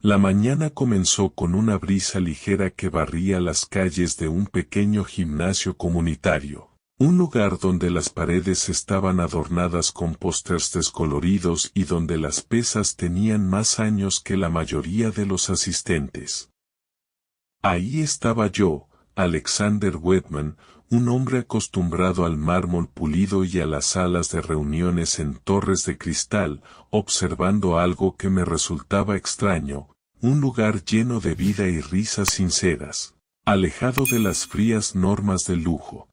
La mañana comenzó con una brisa ligera que barría las calles de un pequeño gimnasio comunitario, un lugar donde las paredes estaban adornadas con pósters descoloridos y donde las pesas tenían más años que la mayoría de los asistentes. Ahí estaba yo, Alexander Wedman, un hombre acostumbrado al mármol pulido y a las salas de reuniones en torres de cristal, observando algo que me resultaba extraño, un lugar lleno de vida y risas sinceras, alejado de las frías normas del lujo.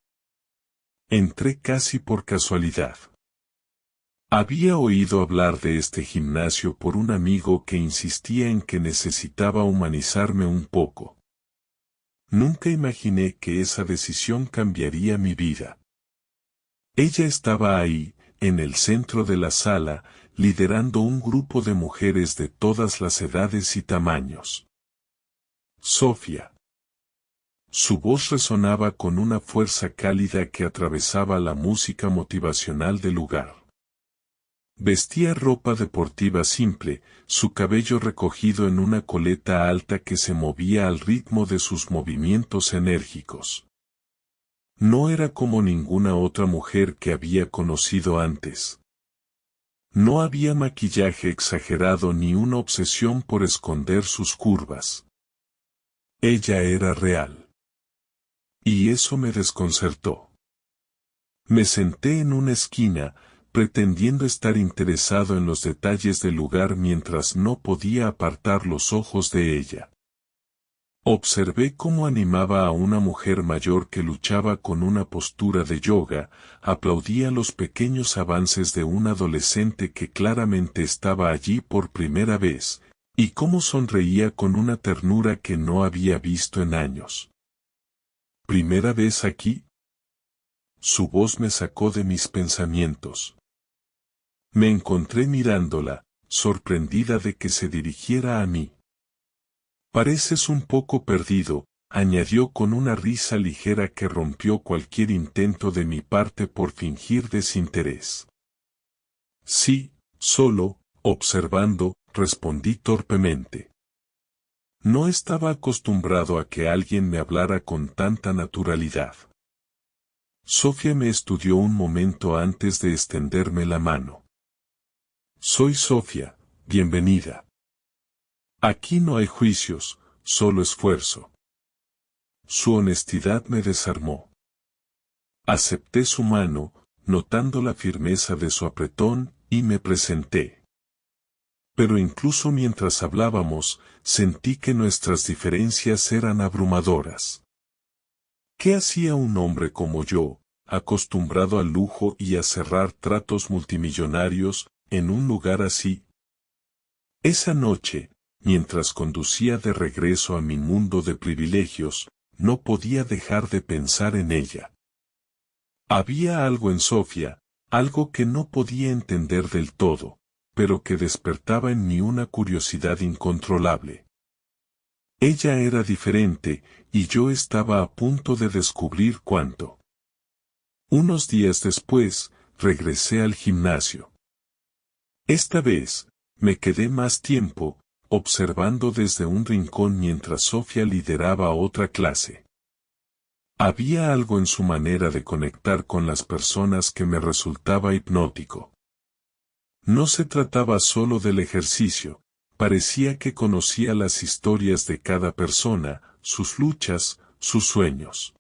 Entré casi por casualidad. Había oído hablar de este gimnasio por un amigo que insistía en que necesitaba humanizarme un poco. Nunca imaginé que esa decisión cambiaría mi vida. Ella estaba ahí, en el centro de la sala, liderando un grupo de mujeres de todas las edades y tamaños. Sofía. Su voz resonaba con una fuerza cálida que atravesaba la música motivacional del lugar. Vestía ropa deportiva simple, su cabello recogido en una coleta alta que se movía al ritmo de sus movimientos enérgicos. No era como ninguna otra mujer que había conocido antes. No había maquillaje exagerado ni una obsesión por esconder sus curvas. Ella era real. Y eso me desconcertó. Me senté en una esquina, pretendiendo estar interesado en los detalles del lugar mientras no podía apartar los ojos de ella. Observé cómo animaba a una mujer mayor que luchaba con una postura de yoga, aplaudía los pequeños avances de un adolescente que claramente estaba allí por primera vez, y cómo sonreía con una ternura que no había visto en años. ¿Primera vez aquí? Su voz me sacó de mis pensamientos. Me encontré mirándola, sorprendida de que se dirigiera a mí. Pareces un poco perdido, añadió con una risa ligera que rompió cualquier intento de mi parte por fingir desinterés. Sí, solo, observando, respondí torpemente. No estaba acostumbrado a que alguien me hablara con tanta naturalidad. Sofía me estudió un momento antes de extenderme la mano. Soy Sofía, bienvenida. Aquí no hay juicios, solo esfuerzo. Su honestidad me desarmó. Acepté su mano, notando la firmeza de su apretón, y me presenté. Pero incluso mientras hablábamos, sentí que nuestras diferencias eran abrumadoras. ¿Qué hacía un hombre como yo, acostumbrado al lujo y a cerrar tratos multimillonarios, en un lugar así? Esa noche, mientras conducía de regreso a mi mundo de privilegios, no podía dejar de pensar en ella. Había algo en Sofía, algo que no podía entender del todo, pero que despertaba en mí una curiosidad incontrolable. Ella era diferente, y yo estaba a punto de descubrir cuánto. Unos días después, regresé al gimnasio. Esta vez, me quedé más tiempo, observando desde un rincón mientras Sofía lideraba otra clase. Había algo en su manera de conectar con las personas que me resultaba hipnótico. No se trataba solo del ejercicio, parecía que conocía las historias de cada persona, sus luchas, sus sueños.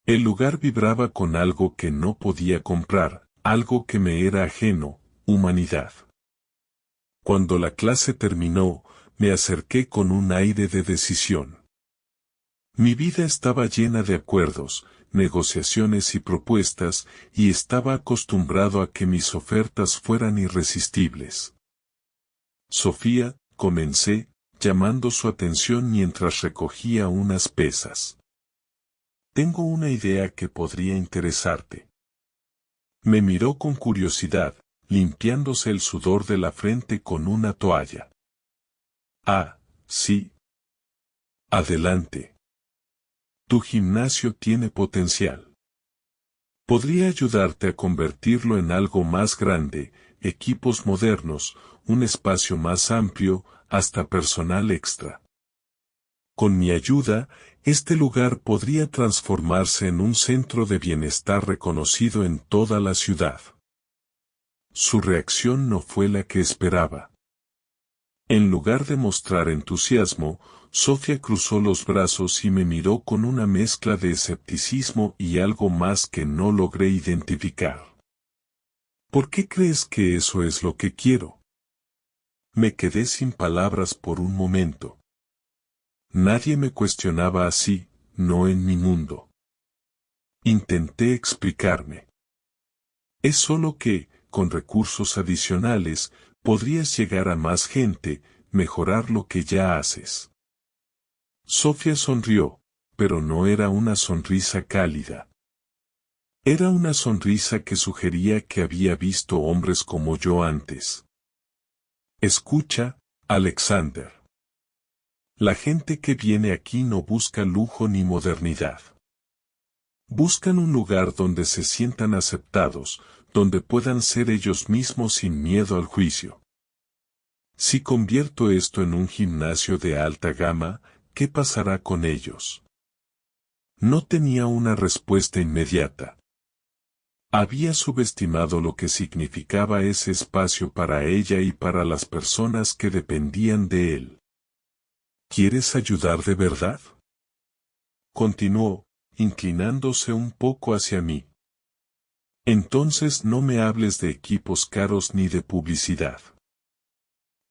El lugar vibraba con algo que no podía comprar, algo que me era ajeno, humanidad. Cuando la clase terminó, me acerqué con un aire de decisión. Mi vida estaba llena de acuerdos, negociaciones y propuestas, y estaba acostumbrado a que mis ofertas fueran irresistibles. Sofía, comencé, llamando su atención mientras recogía unas pesas. Tengo una idea que podría interesarte. Me miró con curiosidad, limpiándose el sudor de la frente con una toalla. Ah, sí. Adelante. Tu gimnasio tiene potencial. Podría ayudarte a convertirlo en algo más grande, equipos modernos, un espacio más amplio, hasta personal extra. Con mi ayuda, este lugar podría transformarse en un centro de bienestar reconocido en toda la ciudad. Su reacción no fue la que esperaba. En lugar de mostrar entusiasmo, Sofía cruzó los brazos y me miró con una mezcla de escepticismo y algo más que no logré identificar. ¿Por qué crees que eso es lo que quiero? Me quedé sin palabras por un momento. Nadie me cuestionaba así, no en mi mundo. Intenté explicarme. Es solo que, con recursos adicionales, podrías llegar a más gente, mejorar lo que ya haces. Sofía sonrió, pero no era una sonrisa cálida. Era una sonrisa que sugería que había visto hombres como yo antes. Escucha, Alexander. La gente que viene aquí no busca lujo ni modernidad. Buscan un lugar donde se sientan aceptados, donde puedan ser ellos mismos sin miedo al juicio. Si convierto esto en un gimnasio de alta gama, ¿qué pasará con ellos? No tenía una respuesta inmediata. Había subestimado lo que significaba ese espacio para ella y para las personas que dependían de él. ¿Quieres ayudar de verdad? Continuó, inclinándose un poco hacia mí. Entonces no me hables de equipos caros ni de publicidad.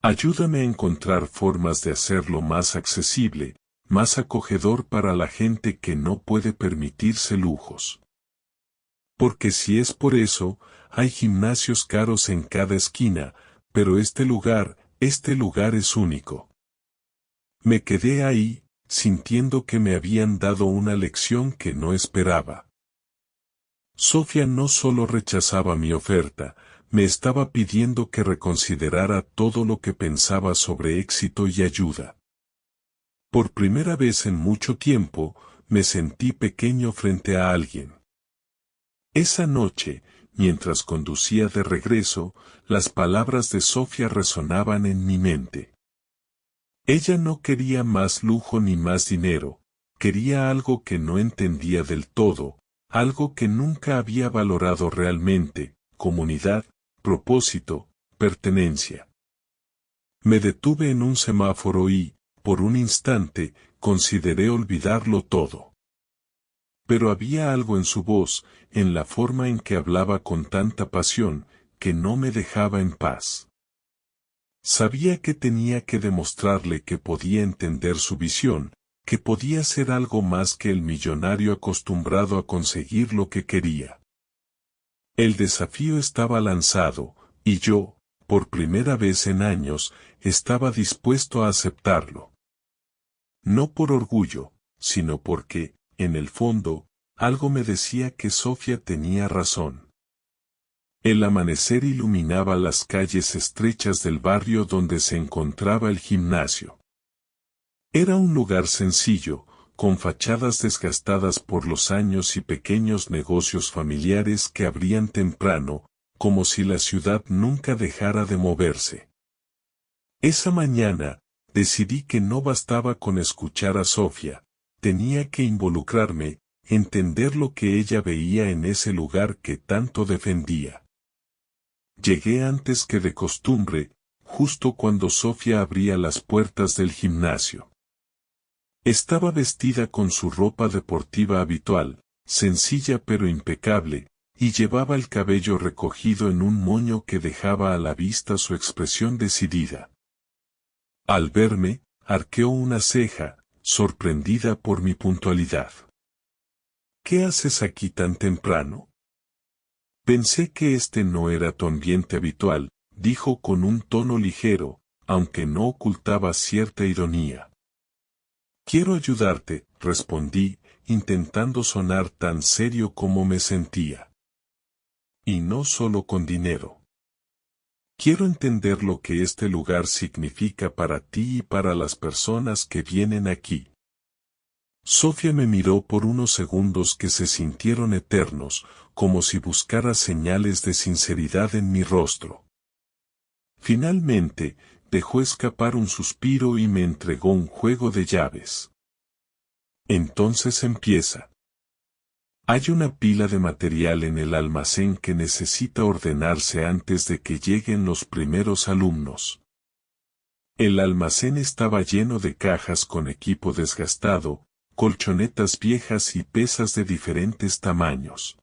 Ayúdame a encontrar formas de hacerlo más accesible, más acogedor para la gente que no puede permitirse lujos. Porque si es por eso, hay gimnasios caros en cada esquina, pero este lugar es único. Me quedé ahí, sintiendo que me habían dado una lección que no esperaba. Sofía no solo rechazaba mi oferta, me estaba pidiendo que reconsiderara todo lo que pensaba sobre éxito y ayuda. Por primera vez en mucho tiempo, me sentí pequeño frente a alguien. Esa noche, mientras conducía de regreso, las palabras de Sofía resonaban en mi mente. Ella no quería más lujo ni más dinero, quería algo que no entendía del todo, algo que nunca había valorado realmente, comunidad, propósito, pertenencia. Me detuve en un semáforo y, por un instante, consideré olvidarlo todo. Pero había algo en su voz, en la forma en que hablaba con tanta pasión, que no me dejaba en paz. Sabía que tenía que demostrarle que podía entender su visión, que podía ser algo más que el millonario acostumbrado a conseguir lo que quería. El desafío estaba lanzado, y yo, por primera vez en años, estaba dispuesto a aceptarlo. No por orgullo, sino porque, en el fondo, algo me decía que Sofía tenía razón. El amanecer iluminaba las calles estrechas del barrio donde se encontraba el gimnasio. Era un lugar sencillo, con fachadas desgastadas por los años y pequeños negocios familiares que abrían temprano, como si la ciudad nunca dejara de moverse. Esa mañana, decidí que no bastaba con escuchar a Sofía, tenía que involucrarme, entender lo que ella veía en ese lugar que tanto defendía. Llegué antes que de costumbre, justo cuando Sofía abría las puertas del gimnasio. Estaba vestida con su ropa deportiva habitual, sencilla pero impecable, y llevaba el cabello recogido en un moño que dejaba a la vista su expresión decidida. Al verme, arqueó una ceja, sorprendida por mi puntualidad. ¿Qué haces aquí tan temprano? Pensé que este no era tu ambiente habitual, dijo con un tono ligero, aunque no ocultaba cierta ironía. Quiero ayudarte, respondí, intentando sonar tan serio como me sentía. Y no solo con dinero. Quiero entender lo que este lugar significa para ti y para las personas que vienen aquí. Sofía me miró por unos segundos que se sintieron eternos, como si buscara señales de sinceridad en mi rostro. Finalmente, dejó escapar un suspiro y me entregó un juego de llaves. Entonces empieza. Hay una pila de material en el almacén que necesita ordenarse antes de que lleguen los primeros alumnos. El almacén estaba lleno de cajas con equipo desgastado, colchonetas viejas y pesas de diferentes tamaños.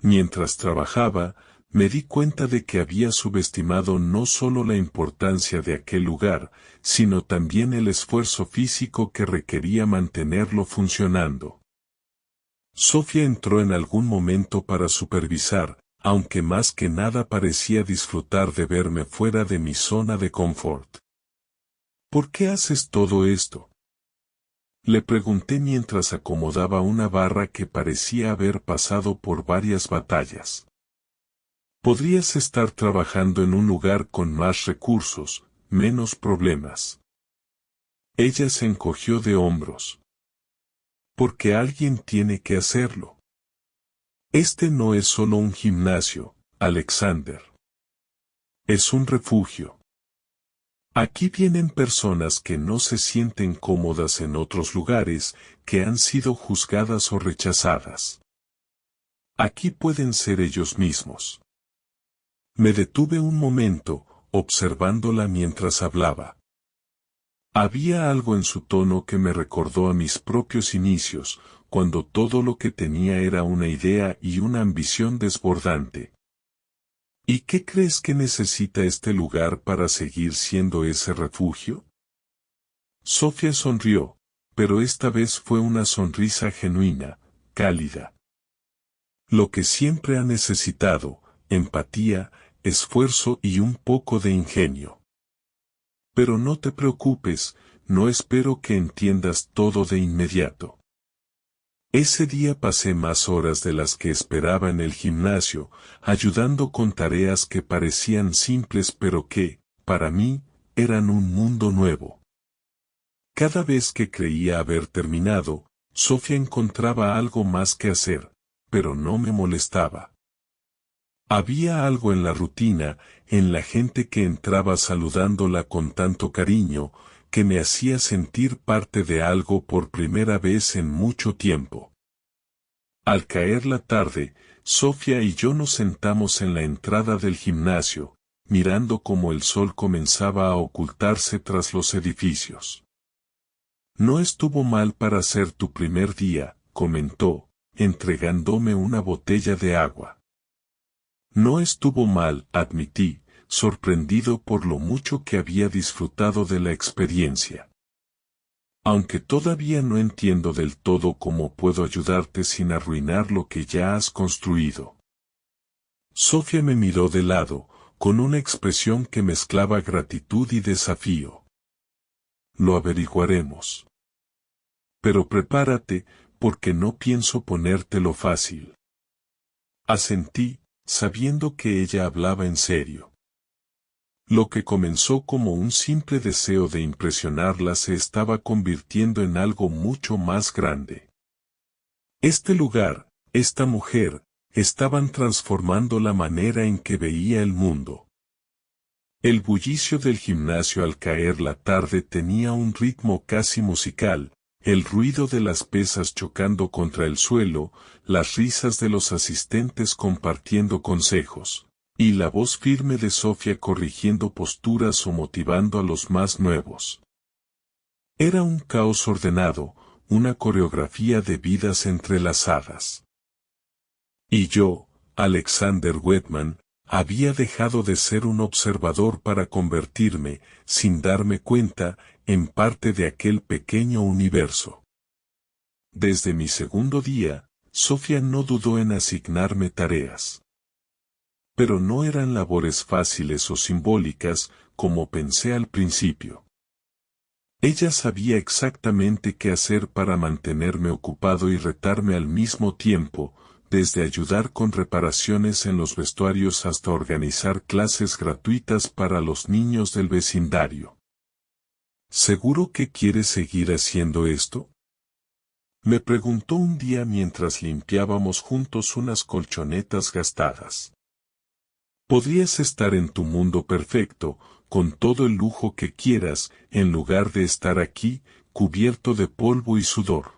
Mientras trabajaba, me di cuenta de que había subestimado no solo la importancia de aquel lugar, sino también el esfuerzo físico que requería mantenerlo funcionando. Sofía entró en algún momento para supervisar, aunque más que nada parecía disfrutar de verme fuera de mi zona de confort. ¿Por qué haces todo esto?, le pregunté mientras acomodaba una barra que parecía haber pasado por varias batallas. Podrías estar trabajando en un lugar con más recursos, menos problemas. Ella se encogió de hombros. Porque alguien tiene que hacerlo. Este no es solo un gimnasio, Alexander. Es un refugio. Aquí vienen personas que no se sienten cómodas en otros lugares, que han sido juzgadas o rechazadas. Aquí pueden ser ellos mismos. Me detuve un momento, observándola mientras hablaba. Había algo en su tono que me recordó a mis propios inicios, cuando todo lo que tenía era una idea y una ambición desbordante. ¿Y qué crees que necesita este lugar para seguir siendo ese refugio? Sofía sonrió, pero esta vez fue una sonrisa genuina, cálida. Lo que siempre ha necesitado: empatía, esfuerzo y un poco de ingenio. Pero no te preocupes, no espero que entiendas todo de inmediato. Ese día pasé más horas de las que esperaba en el gimnasio, ayudando con tareas que parecían simples pero que, para mí, eran un mundo nuevo. Cada vez que creía haber terminado, Sofía encontraba algo más que hacer, pero no me molestaba. Había algo en la rutina, en la gente que entraba saludándola con tanto cariño, que me hacía sentir parte de algo por primera vez en mucho tiempo. Al caer la tarde, Sofía y yo nos sentamos en la entrada del gimnasio, mirando cómo el sol comenzaba a ocultarse tras los edificios. No estuvo mal para ser tu primer día, comentó, entregándome una botella de agua. No estuvo mal, admití, sorprendido por lo mucho que había disfrutado de la experiencia. Aunque todavía no entiendo del todo cómo puedo ayudarte sin arruinar lo que ya has construido. Sofía me miró de lado, con una expresión que mezclaba gratitud y desafío. Lo averiguaremos. Pero prepárate, porque no pienso ponértelo fácil. Asentí, sabiendo que ella hablaba en serio. Lo que comenzó como un simple deseo de impresionarla se estaba convirtiendo en algo mucho más grande. Este lugar, esta mujer, estaban transformando la manera en que veía el mundo. El bullicio del gimnasio al caer la tarde tenía un ritmo casi musical, el ruido de las pesas chocando contra el suelo, las risas de los asistentes compartiendo consejos, y la voz firme de Sofía corrigiendo posturas o motivando a los más nuevos. Era un caos ordenado, una coreografía de vidas entrelazadas. Y yo, Alexander Wetman, había dejado de ser un observador para convertirme, sin darme cuenta, en parte de aquel pequeño universo. Desde mi segundo día, Sofía no dudó en asignarme tareas. Pero no eran labores fáciles o simbólicas, como pensé al principio. Ella sabía exactamente qué hacer para mantenerme ocupado y retarme al mismo tiempo, desde ayudar con reparaciones en los vestuarios hasta organizar clases gratuitas para los niños del vecindario. ¿Seguro que quieres seguir haciendo esto?, me preguntó un día mientras limpiábamos juntos unas colchonetas gastadas. Podrías estar en tu mundo perfecto, con todo el lujo que quieras, en lugar de estar aquí, cubierto de polvo y sudor.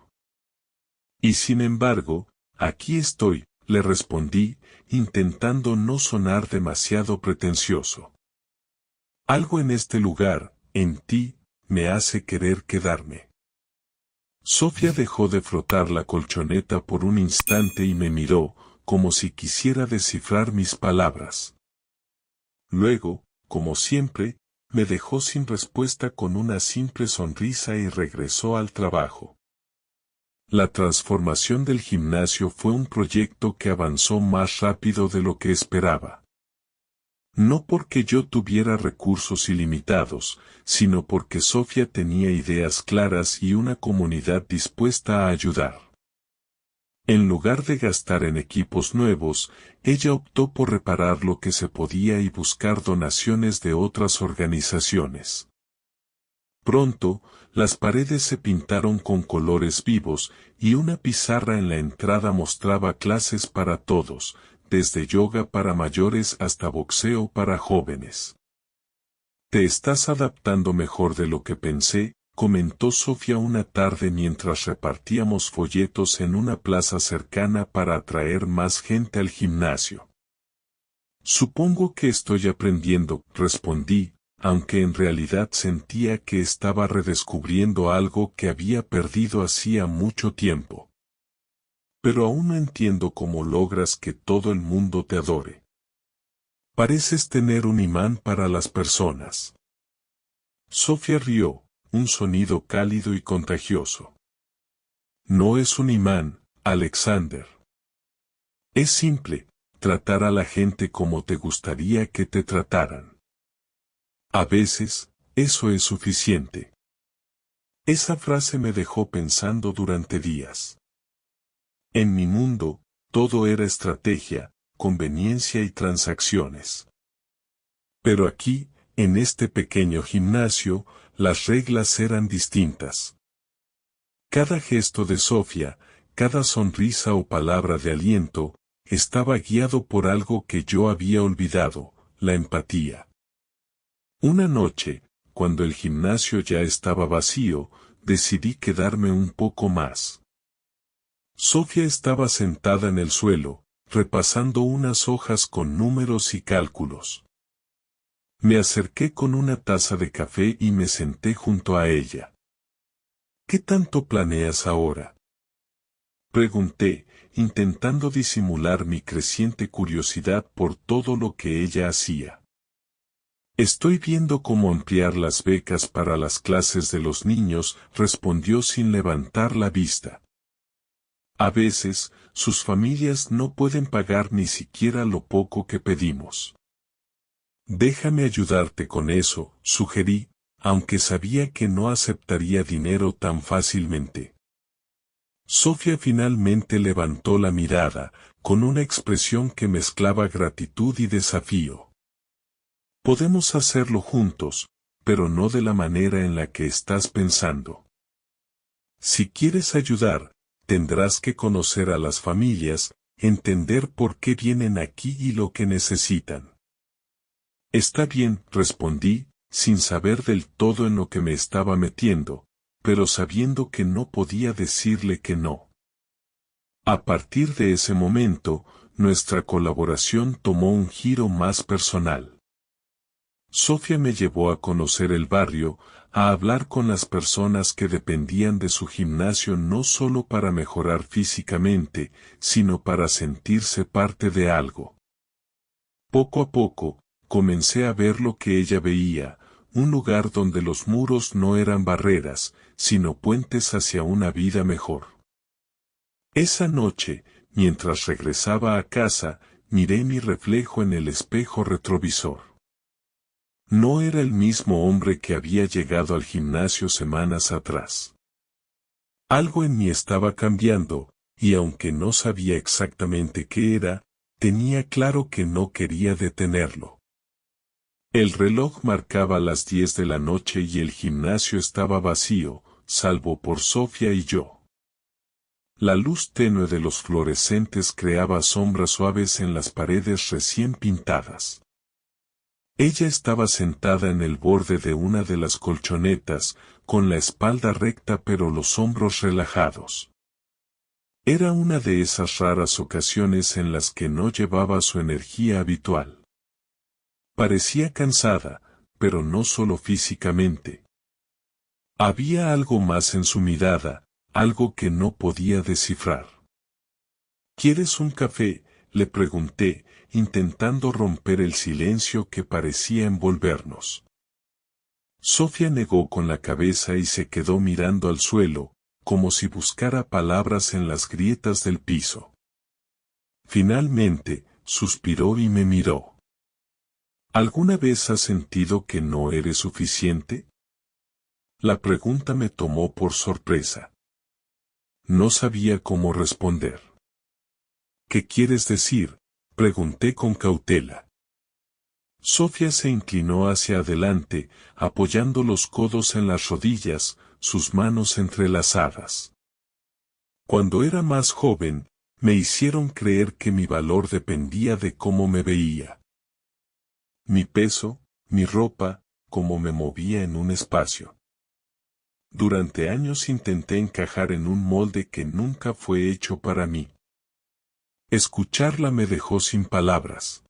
Y sin embargo, aquí estoy, le respondí, intentando no sonar demasiado pretencioso. Algo en este lugar, en ti, me hace querer quedarme. Sofía dejó de frotar la colchoneta por un instante y me miró, como si quisiera descifrar mis palabras. Luego, como siempre, me dejó sin respuesta con una simple sonrisa y regresó al trabajo. La transformación del gimnasio fue un proyecto que avanzó más rápido de lo que esperaba. No porque yo tuviera recursos ilimitados, sino porque Sofía tenía ideas claras y una comunidad dispuesta a ayudar. En lugar de gastar en equipos nuevos, ella optó por reparar lo que se podía y buscar donaciones de otras organizaciones. Pronto, las paredes se pintaron con colores vivos y una pizarra en la entrada mostraba clases para todos, desde yoga para mayores hasta boxeo para jóvenes. «Te estás adaptando mejor de lo que pensé», comentó Sofía una tarde mientras repartíamos folletos en una plaza cercana para atraer más gente al gimnasio. «Supongo que estoy aprendiendo», respondí, aunque en realidad sentía que estaba redescubriendo algo que había perdido hacía mucho tiempo. «Pero aún no entiendo cómo logras que todo el mundo te adore. Pareces tener un imán para las personas». Sofía rió, un sonido cálido y contagioso. «No es un imán, Alexander. Es simple, tratar a la gente como te gustaría que te trataran. A veces, eso es suficiente». Esa frase me dejó pensando durante días. En mi mundo, todo era estrategia, conveniencia y transacciones. Pero aquí, en este pequeño gimnasio, las reglas eran distintas. Cada gesto de Sofía, cada sonrisa o palabra de aliento, estaba guiado por algo que yo había olvidado, la empatía. Una noche, cuando el gimnasio ya estaba vacío, decidí quedarme un poco más. Sofía estaba sentada en el suelo, repasando unas hojas con números y cálculos. Me acerqué con una taza de café y me senté junto a ella. «¿Qué tanto planeas ahora?», pregunté, intentando disimular mi creciente curiosidad por todo lo que ella hacía. «Estoy viendo cómo ampliar las becas para las clases de los niños», respondió sin levantar la vista. «A veces, sus familias no pueden pagar ni siquiera lo poco que pedimos». «Déjame ayudarte con eso», sugerí, aunque sabía que no aceptaría dinero tan fácilmente. Sofía finalmente levantó la mirada, con una expresión que mezclaba gratitud y desafío. «Podemos hacerlo juntos, pero no de la manera en la que estás pensando. Si quieres ayudar, tendrás que conocer a las familias, entender por qué vienen aquí y lo que necesitan». «Está bien», respondí, sin saber del todo en lo que me estaba metiendo, pero sabiendo que no podía decirle que no. A partir de ese momento, nuestra colaboración tomó un giro más personal. Sofía me llevó a conocer el barrio, a hablar con las personas que dependían de su gimnasio no solo para mejorar físicamente, sino para sentirse parte de algo. Poco a poco, comencé a ver lo que ella veía, un lugar donde los muros no eran barreras, sino puentes hacia una vida mejor. Esa noche, mientras regresaba a casa, miré mi reflejo en el espejo retrovisor. No era el mismo hombre que había llegado al gimnasio semanas atrás. Algo en mí estaba cambiando, y aunque no sabía exactamente qué era, tenía claro que no quería detenerlo. El reloj marcaba las 10 de la noche y el gimnasio estaba vacío, salvo por Sofía y yo. La luz tenue de los fluorescentes creaba sombras suaves en las paredes recién pintadas. Ella estaba sentada en el borde de una de las colchonetas, con la espalda recta pero los hombros relajados. Era una de esas raras ocasiones en las que no llevaba su energía habitual. Parecía cansada, pero no solo físicamente. Había algo más en su mirada, algo que no podía descifrar. ¿Quieres un café?, le pregunté, intentando romper el silencio que parecía envolvernos. Sofía negó con la cabeza y se quedó mirando al suelo, como si buscara palabras en las grietas del piso. Finalmente, suspiró y me miró. ¿Alguna vez has sentido que no eres suficiente? La pregunta me tomó por sorpresa. No sabía cómo responder. ¿Qué quieres decir?, pregunté con cautela. Sofía se inclinó hacia adelante, apoyando los codos en las rodillas, sus manos entrelazadas. Cuando era más joven, me hicieron creer que mi valor dependía de cómo me veía. Mi peso, mi ropa, cómo me movía en un espacio. Durante años intenté encajar en un molde que nunca fue hecho para mí. Escucharla me dejó sin palabras.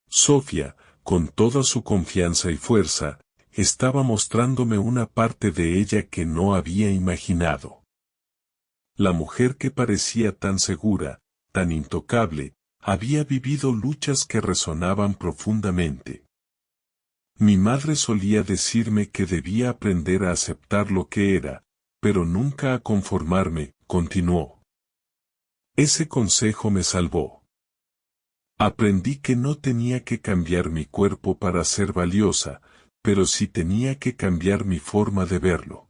Sofía, con toda su confianza y fuerza, estaba mostrándome una parte de ella que no había imaginado. La mujer que parecía tan segura, tan intocable, había vivido luchas que resonaban profundamente. Mi madre solía decirme que debía aprender a aceptar lo que era, pero nunca a conformarme, continuó. Ese consejo me salvó. Aprendí que no tenía que cambiar mi cuerpo para ser valiosa, pero sí tenía que cambiar mi forma de verlo.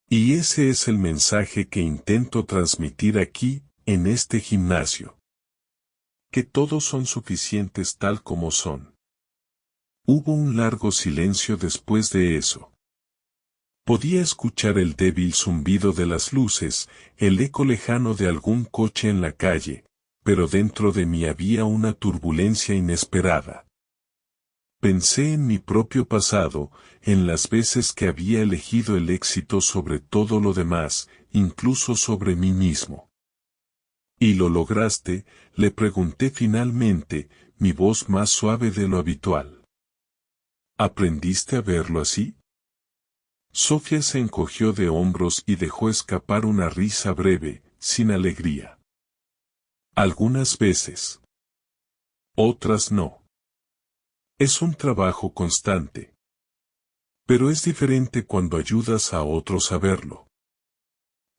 Y ese es el mensaje que intento transmitir aquí, en este gimnasio. Que todos son suficientes tal como son. Hubo un largo silencio después de eso. Podía escuchar el débil zumbido de las luces, el eco lejano de algún coche en la calle, pero dentro de mí había una turbulencia inesperada. Pensé en mi propio pasado, en las veces que había elegido el éxito sobre todo lo demás, incluso sobre mí mismo. ¿Y lo lograste?, le pregunté finalmente, mi voz más suave de lo habitual. ¿Aprendiste a verlo así? Sofía se encogió de hombros y dejó escapar una risa breve, sin alegría. Algunas veces. Otras no. Es un trabajo constante. Pero es diferente cuando ayudas a otros a verlo.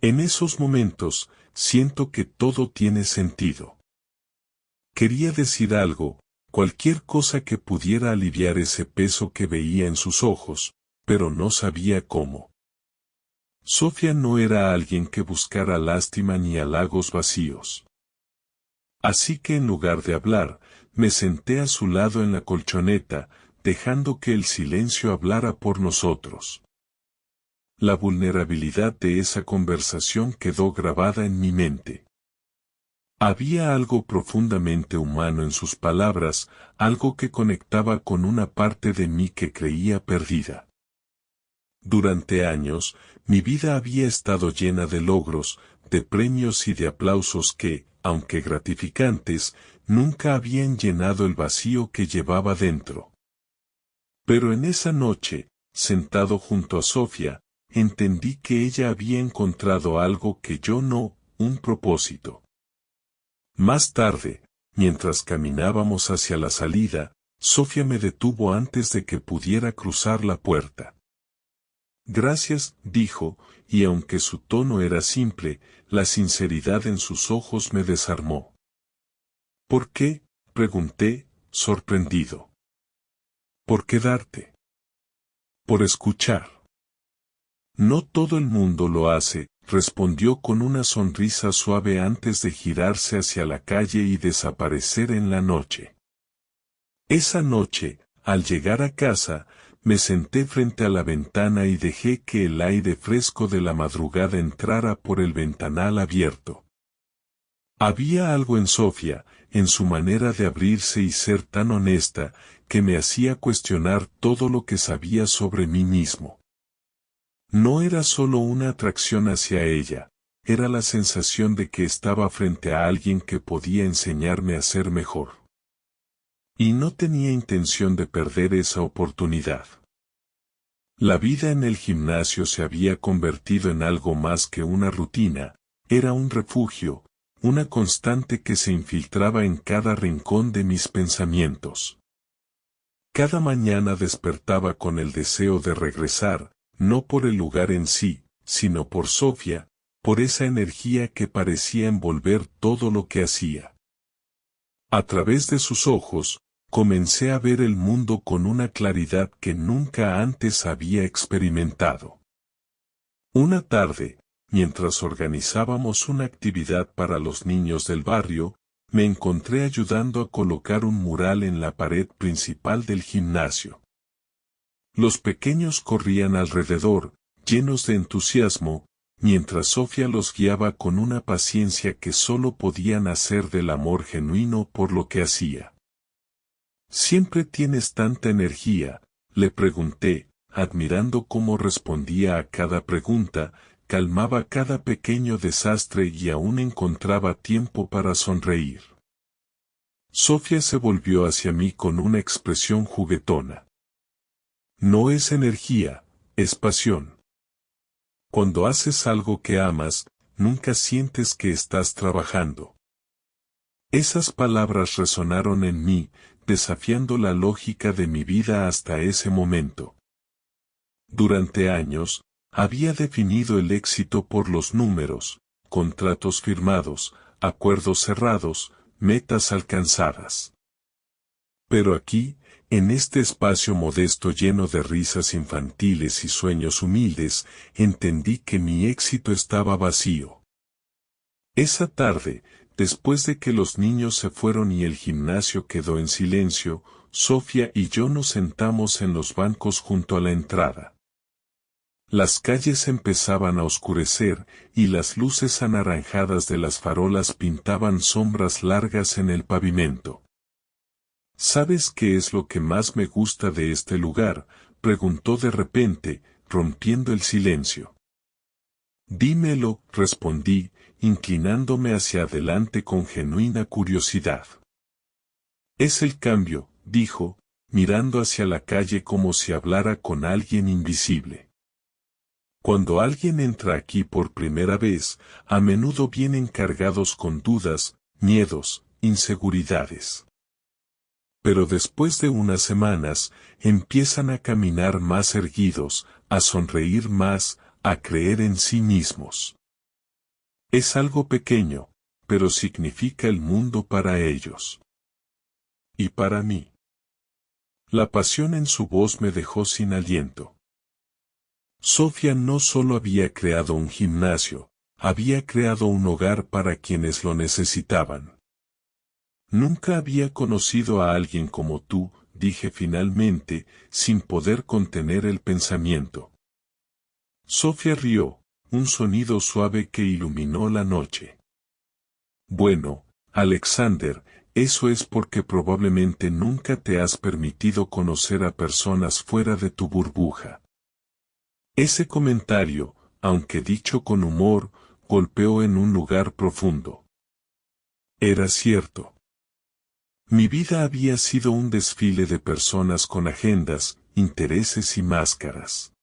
En esos momentos, siento que todo tiene sentido. Quería decir algo, cualquier cosa que pudiera aliviar ese peso que veía en sus ojos, pero no sabía cómo. Sofía no era alguien que buscara lástima ni halagos vacíos. Así que en lugar de hablar, me senté a su lado en la colchoneta, dejando que el silencio hablara por nosotros. La vulnerabilidad de esa conversación quedó grabada en mi mente. Había algo profundamente humano en sus palabras, algo que conectaba con una parte de mí que creía perdida. Durante años, mi vida había estado llena de logros, de premios y de aplausos que, aunque gratificantes, nunca habían llenado el vacío que llevaba dentro. Pero en esa noche, sentado junto a Sofía, entendí que ella había encontrado algo que yo no, un propósito. Más tarde, mientras caminábamos hacia la salida, Sofía me detuvo antes de que pudiera cruzar la puerta. Gracias, dijo, y aunque su tono era simple, la sinceridad en sus ojos me desarmó. ¿Por qué?, pregunté, sorprendido. ¿Por quedarte? Por escuchar. No todo el mundo lo hace, respondió con una sonrisa suave antes de girarse hacia la calle y desaparecer en la noche. Esa noche, al llegar a casa, me senté frente a la ventana y dejé que el aire fresco de la madrugada entrara por el ventanal abierto. Había algo en Sofía, en su manera de abrirse y ser tan honesta, que me hacía cuestionar todo lo que sabía sobre mí mismo. No era solo una atracción hacia ella, era la sensación de que estaba frente a alguien que podía enseñarme a ser mejor. Y no tenía intención de perder esa oportunidad. La vida en el gimnasio se había convertido en algo más que una rutina, era un refugio, una constante que se infiltraba en cada rincón de mis pensamientos. Cada mañana despertaba con el deseo de regresar, no por el lugar en sí, sino por Sofía, por esa energía que parecía envolver todo lo que hacía. A través de sus ojos, comencé a ver el mundo con una claridad que nunca antes había experimentado. Una tarde, mientras organizábamos una actividad para los niños del barrio, me encontré ayudando a colocar un mural en la pared principal del gimnasio. Los pequeños corrían alrededor, llenos de entusiasmo, mientras Sofía los guiaba con una paciencia que solo podía nacer del amor genuino por lo que hacía. «¿Siempre tienes tanta energía?», le pregunté, admirando cómo respondía a cada pregunta, calmaba cada pequeño desastre y aún encontraba tiempo para sonreír. Sofía se volvió hacia mí con una expresión juguetona. «No es energía, es pasión. Cuando haces algo que amas, nunca sientes que estás trabajando». Esas palabras resonaron en mí, desafiando la lógica de mi vida hasta ese momento. Durante años, había definido el éxito por los números, contratos firmados, acuerdos cerrados, metas alcanzadas. Pero aquí, en este espacio modesto lleno de risas infantiles y sueños humildes, entendí que mi éxito estaba vacío. Esa tarde, después de que los niños se fueron y el gimnasio quedó en silencio, Sofía y yo nos sentamos en los bancos junto a la entrada. Las calles empezaban a oscurecer, y las luces anaranjadas de las farolas pintaban sombras largas en el pavimento. «¿Sabes qué es lo que más me gusta de este lugar?», preguntó de repente, rompiendo el silencio. «Dímelo», respondí, inclinándome hacia adelante con genuina curiosidad. «Es el cambio», dijo, mirando hacia la calle como si hablara con alguien invisible. «Cuando alguien entra aquí por primera vez, a menudo vienen cargados con dudas, miedos, inseguridades. Pero después de unas semanas, empiezan a caminar más erguidos, a sonreír más, a creer en sí mismos. Es algo pequeño, pero significa el mundo para ellos. Y para mí». La pasión en su voz me dejó sin aliento. Sofía no solo había creado un gimnasio, había creado un hogar para quienes lo necesitaban. «Nunca había conocido a alguien como tú», dije finalmente, sin poder contener el pensamiento. Sofía rió, un sonido suave que iluminó la noche. «Bueno, Alexander, eso es porque probablemente nunca te has permitido conocer a personas fuera de tu burbuja». Ese comentario, aunque dicho con humor, golpeó en un lugar profundo. Era cierto. Mi vida había sido un desfile de personas con agendas, intereses y máscaras.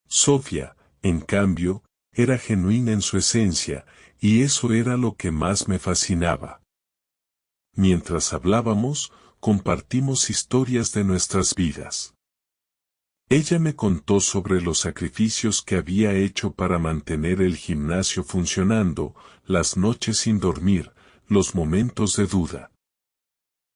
Sofía, en cambio, era genuina en su esencia, y eso era lo que más me fascinaba. Mientras hablábamos, compartimos historias de nuestras vidas. Ella me contó sobre los sacrificios que había hecho para mantener el gimnasio funcionando, las noches sin dormir, los momentos de duda.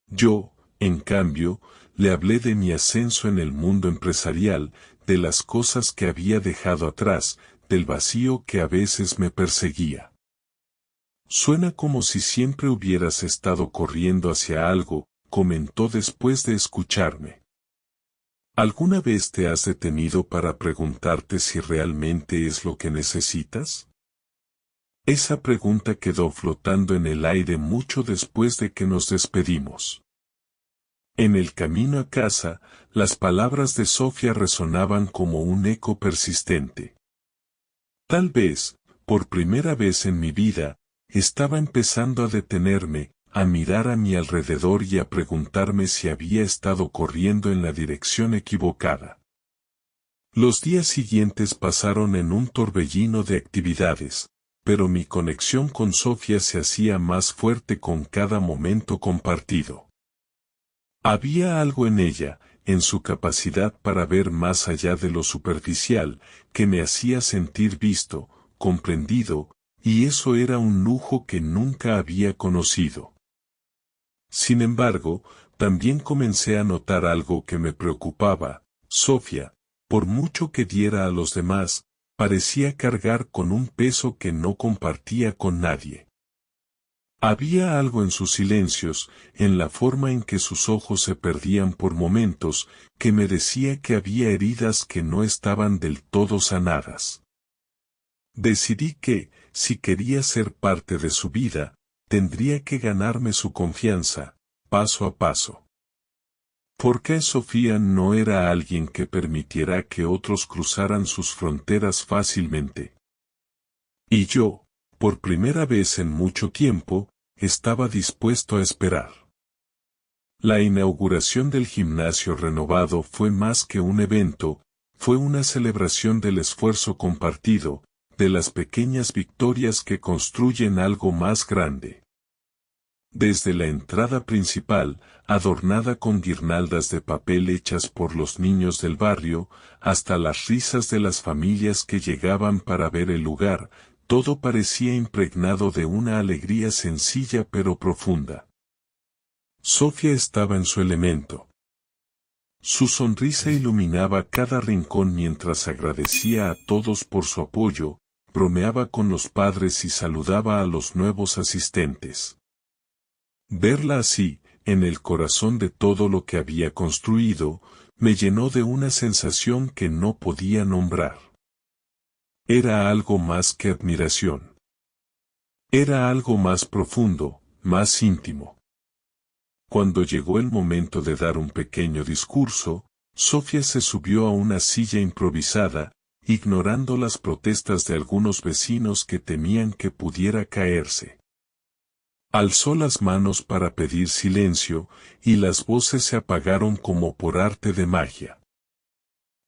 Yo, en cambio, le hablé de mi ascenso en el mundo empresarial, de las cosas que había dejado atrás, del vacío que a veces me perseguía. «Suena como si siempre hubieras estado corriendo hacia algo», comentó después de escucharme. «¿Alguna vez te has detenido para preguntarte si realmente es lo que necesitas?». Esa pregunta quedó flotando en el aire mucho después de que nos despedimos. En el camino a casa, las palabras de Sofía resonaban como un eco persistente. Tal vez, por primera vez en mi vida, estaba empezando a detenerme, a mirar a mi alrededor y a preguntarme si había estado corriendo en la dirección equivocada. Los días siguientes pasaron en un torbellino de actividades, pero mi conexión con Sofía se hacía más fuerte con cada momento compartido. Había algo en ella, en su capacidad para ver más allá de lo superficial, que me hacía sentir visto, comprendido, y eso era un lujo que nunca había conocido. Sin embargo, también comencé a notar algo que me preocupaba. Sofía, por mucho que diera a los demás, parecía cargar con un peso que no compartía con nadie. Había algo en sus silencios, en la forma en que sus ojos se perdían por momentos, que me decía que había heridas que no estaban del todo sanadas. Decidí que, si quería ser parte de su vida, tendría que ganarme su confianza, paso a paso. Porque Sofía no era alguien que permitiera que otros cruzaran sus fronteras fácilmente. Y yo, por primera vez en mucho tiempo, estaba dispuesto a esperar. La inauguración del gimnasio renovado fue más que un evento, fue una celebración del esfuerzo compartido, de las pequeñas victorias que construyen algo más grande. Desde la entrada principal, adornada con guirnaldas de papel hechas por los niños del barrio, hasta las risas de las familias que llegaban para ver el lugar, todo parecía impregnado de una alegría sencilla pero profunda. Sofía estaba en su elemento. Su sonrisa iluminaba cada rincón mientras agradecía a todos por su apoyo, bromeaba con los padres y saludaba a los nuevos asistentes. Verla así, en el corazón de todo lo que había construido, me llenó de una sensación que no podía nombrar. Era algo más que admiración. Era algo más profundo, más íntimo. Cuando llegó el momento de dar un pequeño discurso, Sofía se subió a una silla improvisada, ignorando las protestas de algunos vecinos que temían que pudiera caerse. Alzó las manos para pedir silencio, y las voces se apagaron como por arte de magia.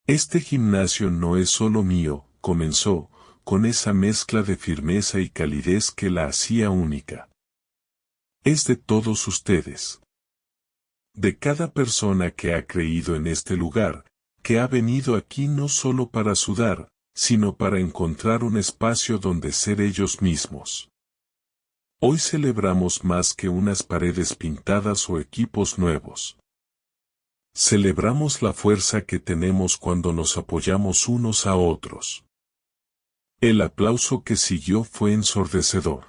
Este gimnasio no es solo mío, comenzó, con esa mezcla de firmeza y calidez que la hacía única. Es de todos ustedes. De cada persona que ha creído en este lugar, que ha venido aquí no solo para sudar, sino para encontrar un espacio donde ser ellos mismos. Hoy celebramos más que unas paredes pintadas o equipos nuevos. Celebramos la fuerza que tenemos cuando nos apoyamos unos a otros. El aplauso que siguió fue ensordecedor.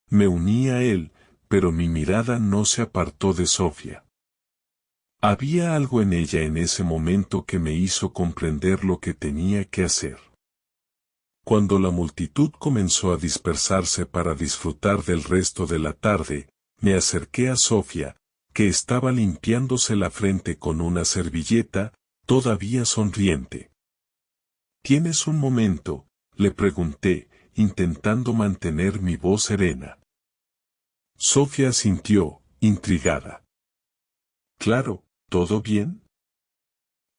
Me uní a él, pero mi mirada no se apartó de Sofía. Había algo en ella en ese momento que me hizo comprender lo que tenía que hacer. Cuando la multitud comenzó a dispersarse para disfrutar del resto de la tarde, me acerqué a Sofía, que estaba limpiándose la frente con una servilleta, todavía sonriente. ¿Tienes un momento?, le pregunté, intentando mantener mi voz serena. Sofía asintió, intrigada. Claro, ¿todo bien?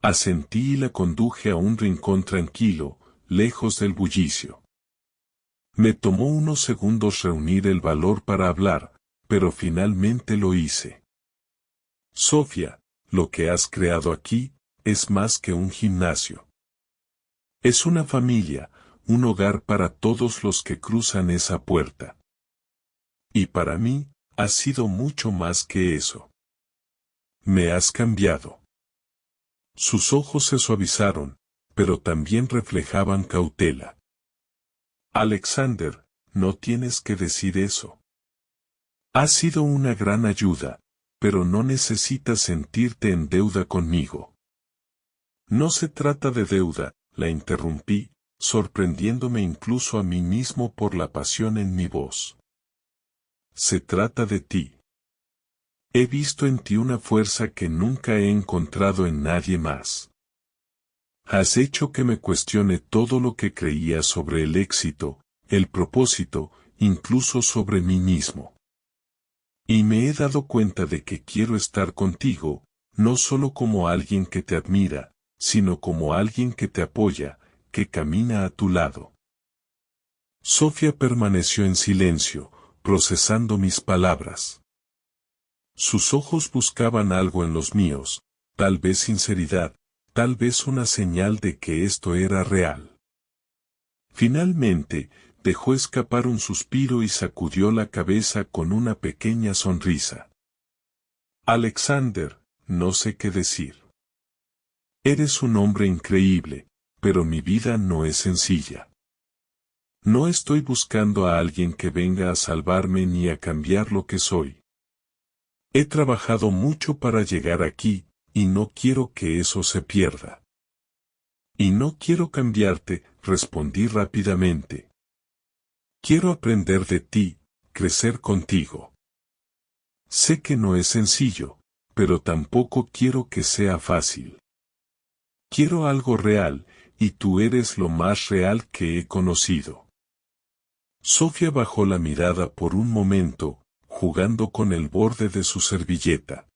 Asentí y la conduje a un rincón tranquilo, lejos del bullicio. Me tomó unos segundos reunir el valor para hablar, pero finalmente lo hice. Sofía, lo que has creado aquí, es más que un gimnasio. Es una familia, un hogar para todos los que cruzan esa puerta. Y para mí, ha sido mucho más que eso. Me has cambiado. Sus ojos se suavizaron, pero también reflejaban cautela. Alexander, no tienes que decir eso. Has sido una gran ayuda, pero no necesitas sentirte en deuda conmigo. No se trata de deuda, la interrumpí, sorprendiéndome incluso a mí mismo por la pasión en mi voz. Se trata de ti. He visto en ti una fuerza que nunca he encontrado en nadie más. Has hecho que me cuestione todo lo que creía sobre el éxito, el propósito, incluso sobre mí mismo. Y me he dado cuenta de que quiero estar contigo, no solo como alguien que te admira, sino como alguien que te apoya, que camina a tu lado. Sofía permaneció en silencio, procesando mis palabras. Sus ojos buscaban algo en los míos, tal vez sinceridad, tal vez una señal de que esto era real. Finalmente, dejó escapar un suspiro y sacudió la cabeza con una pequeña sonrisa. Alexander, no sé qué decir. Eres un hombre increíble, pero mi vida no es sencilla. No estoy buscando a alguien que venga a salvarme ni a cambiar lo que soy. He trabajado mucho para llegar aquí, y no quiero que eso se pierda. Y no quiero cambiarte, respondí rápidamente. Quiero aprender de ti, crecer contigo. Sé que no es sencillo, pero tampoco quiero que sea fácil. Quiero algo real, y tú eres lo más real que he conocido. Sofía bajó la mirada por un momento, jugando con el borde de su servilleta.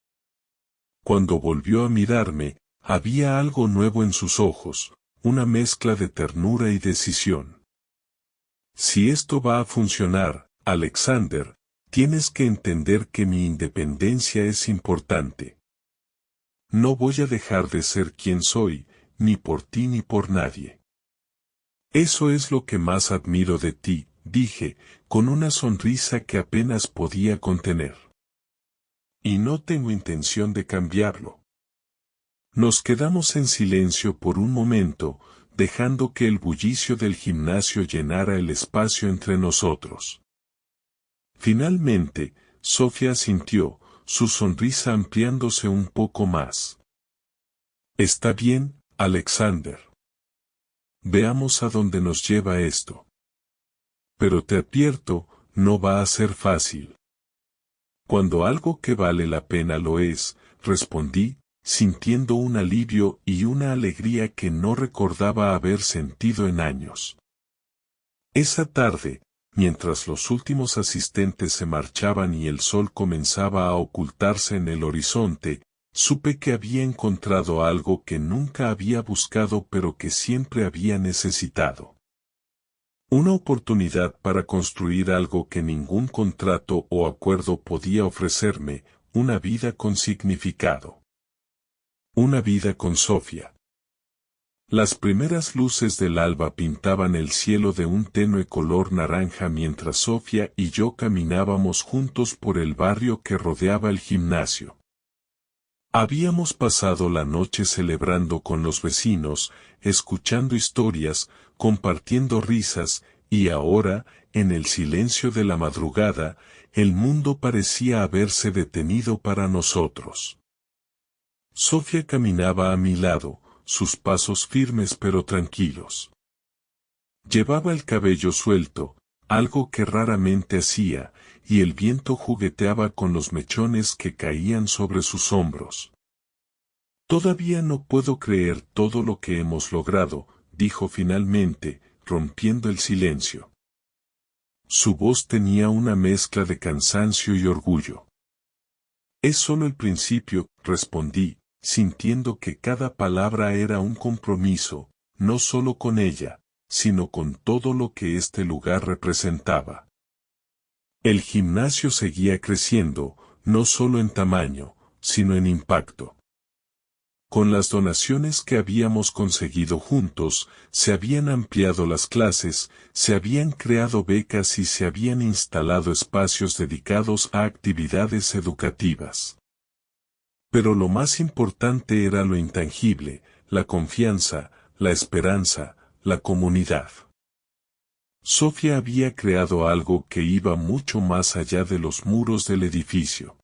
Cuando volvió a mirarme, había algo nuevo en sus ojos, una mezcla de ternura y decisión. Si esto va a funcionar, Alexander, tienes que entender que mi independencia es importante. No voy a dejar de ser quien soy, ni por ti ni por nadie. Eso es lo que más admiro de ti, dije, con una sonrisa que apenas podía contener. Y no tengo intención de cambiarlo. Nos quedamos en silencio por un momento, dejando que el bullicio del gimnasio llenara el espacio entre nosotros. Finalmente, Sofía asintió, su sonrisa ampliándose un poco más. Está bien, Alexander. Veamos a dónde nos lleva esto. Pero te advierto, no va a ser fácil. Cuando algo que vale la pena lo es, respondí, sintiendo un alivio y una alegría que no recordaba haber sentido en años. Esa tarde, mientras los últimos asistentes se marchaban y el sol comenzaba a ocultarse en el horizonte, supe que había encontrado algo que nunca había buscado pero que siempre había necesitado. Una oportunidad para construir algo que ningún contrato o acuerdo podía ofrecerme, una vida con significado. Una vida con Sofía. Las primeras luces del alba pintaban el cielo de un tenue color naranja mientras Sofía y yo caminábamos juntos por el barrio que rodeaba el gimnasio. Habíamos pasado la noche celebrando con los vecinos, escuchando historias, compartiendo risas, y ahora, en el silencio de la madrugada, el mundo parecía haberse detenido para nosotros. Sofía caminaba a mi lado, sus pasos firmes pero tranquilos. Llevaba el cabello suelto, algo que raramente hacía, y el viento jugueteaba con los mechones que caían sobre sus hombros. Todavía no puedo creer todo lo que hemos logrado, dijo finalmente, rompiendo el silencio. Su voz tenía una mezcla de cansancio y orgullo. Es solo el principio, respondí, sintiendo que cada palabra era un compromiso, no solo con ella, sino con todo lo que este lugar representaba. El gimnasio seguía creciendo, no solo en tamaño, sino en impacto. Con las donaciones que habíamos conseguido juntos, se habían ampliado las clases, se habían creado becas y se habían instalado espacios dedicados a actividades educativas. Pero lo más importante era lo intangible, la confianza, la esperanza, la comunidad. Sofía había creado algo que iba mucho más allá de los muros del edificio.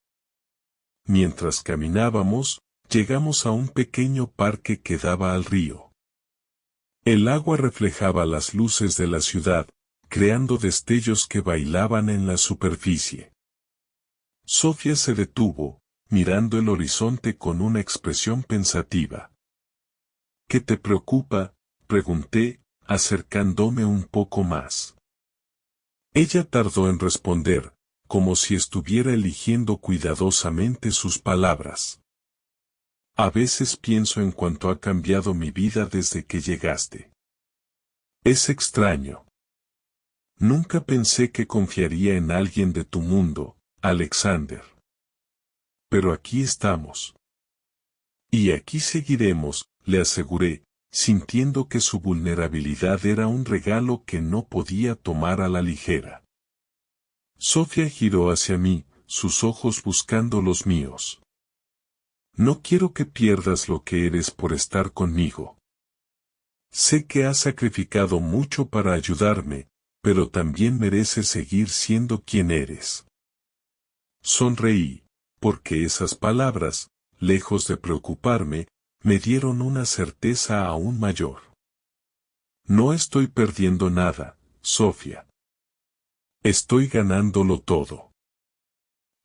Mientras caminábamos, llegamos a un pequeño parque que daba al río. El agua reflejaba las luces de la ciudad, creando destellos que bailaban en la superficie. Sofía se detuvo, mirando el horizonte con una expresión pensativa. ¿Qué te preocupa?, pregunté, acercándome un poco más. Ella tardó en responder, como si estuviera eligiendo cuidadosamente sus palabras. A veces pienso en cuánto ha cambiado mi vida desde que llegaste. Es extraño. Nunca pensé que confiaría en alguien de tu mundo, Alexander. Pero aquí estamos. Y aquí seguiremos, le aseguré, sintiendo que su vulnerabilidad era un regalo que no podía tomar a la ligera. Sofía giró hacia mí, sus ojos buscando los míos. No quiero que pierdas lo que eres por estar conmigo. Sé que has sacrificado mucho para ayudarme, pero también mereces seguir siendo quien eres. Sonreí, porque esas palabras, lejos de preocuparme, me dieron una certeza aún mayor. No estoy perdiendo nada, Sofía. Estoy ganándolo todo.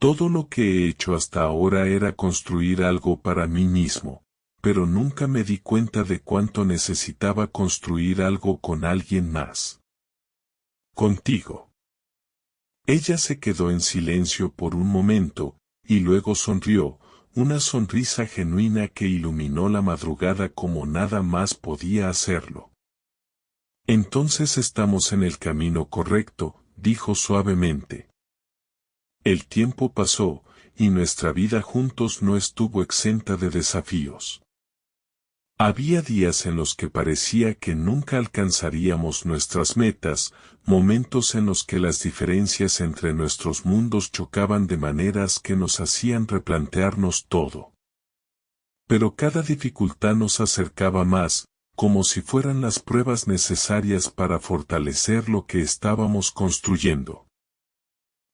Todo lo que he hecho hasta ahora era construir algo para mí mismo, pero nunca me di cuenta de cuánto necesitaba construir algo con alguien más. Contigo. Ella se quedó en silencio por un momento, y luego sonrió, una sonrisa genuina que iluminó la madrugada como nada más podía hacerlo. Entonces estamos en el camino correcto, dijo suavemente. El tiempo pasó, y nuestra vida juntos no estuvo exenta de desafíos. Había días en los que parecía que nunca alcanzaríamos nuestras metas, momentos en los que las diferencias entre nuestros mundos chocaban de maneras que nos hacían replantearnos todo. Pero cada dificultad nos acercaba más, como si fueran las pruebas necesarias para fortalecer lo que estábamos construyendo.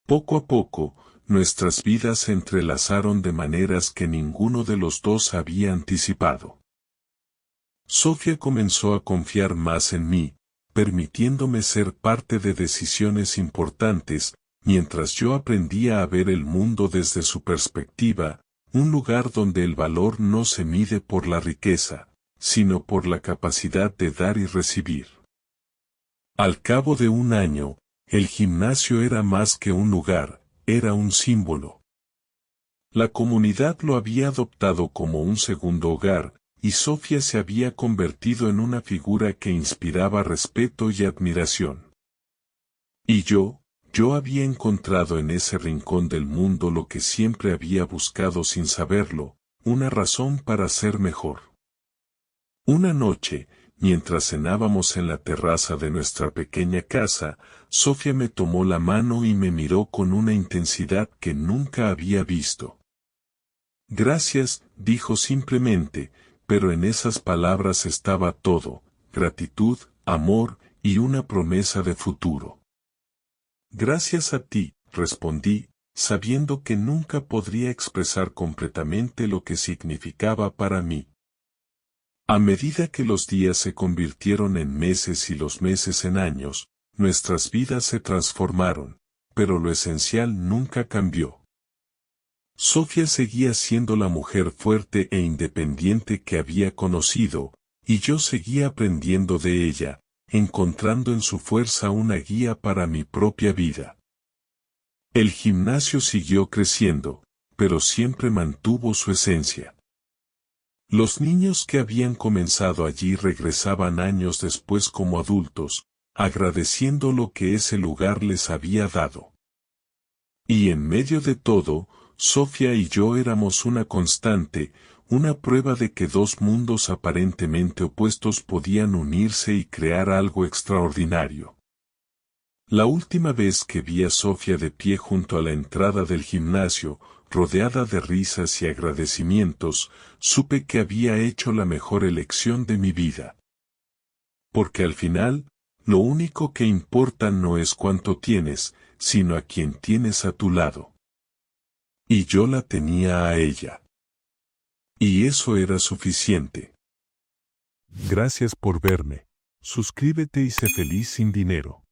Poco a poco, nuestras vidas se entrelazaron de maneras que ninguno de los dos había anticipado. Sofía comenzó a confiar más en mí, permitiéndome ser parte de decisiones importantes, mientras yo aprendía a ver el mundo desde su perspectiva, un lugar donde el valor no se mide por la riqueza, sino por la capacidad de dar y recibir. Al cabo de un año, el gimnasio era más que un lugar, era un símbolo. La comunidad lo había adoptado como un segundo hogar, y Sofía se había convertido en una figura que inspiraba respeto y admiración. Y yo había encontrado en ese rincón del mundo lo que siempre había buscado sin saberlo, una razón para ser mejor. Una noche, mientras cenábamos en la terraza de nuestra pequeña casa, Sofía me tomó la mano y me miró con una intensidad que nunca había visto. Gracias, dijo simplemente, pero en esas palabras estaba todo, gratitud, amor y una promesa de futuro. Gracias a ti, respondí, sabiendo que nunca podría expresar completamente lo que significaba para mí. A medida que los días se convirtieron en meses y los meses en años, nuestras vidas se transformaron, pero lo esencial nunca cambió. Sofía seguía siendo la mujer fuerte e independiente que había conocido, y yo seguía aprendiendo de ella, encontrando en su fuerza una guía para mi propia vida. El gimnasio siguió creciendo, pero siempre mantuvo su esencia. Los niños que habían comenzado allí regresaban años después como adultos, agradeciendo lo que ese lugar les había dado. Y en medio de todo, Sofía y yo éramos una constante, una prueba de que dos mundos aparentemente opuestos podían unirse y crear algo extraordinario. La última vez que vi a Sofía de pie junto a la entrada del gimnasio, rodeada de risas y agradecimientos, supe que había hecho la mejor elección de mi vida. Porque al final, lo único que importa no es cuánto tienes, sino a quien tienes a tu lado. Y yo la tenía a ella. Y eso era suficiente. Gracias por verme. Suscríbete y sé feliz sin dinero.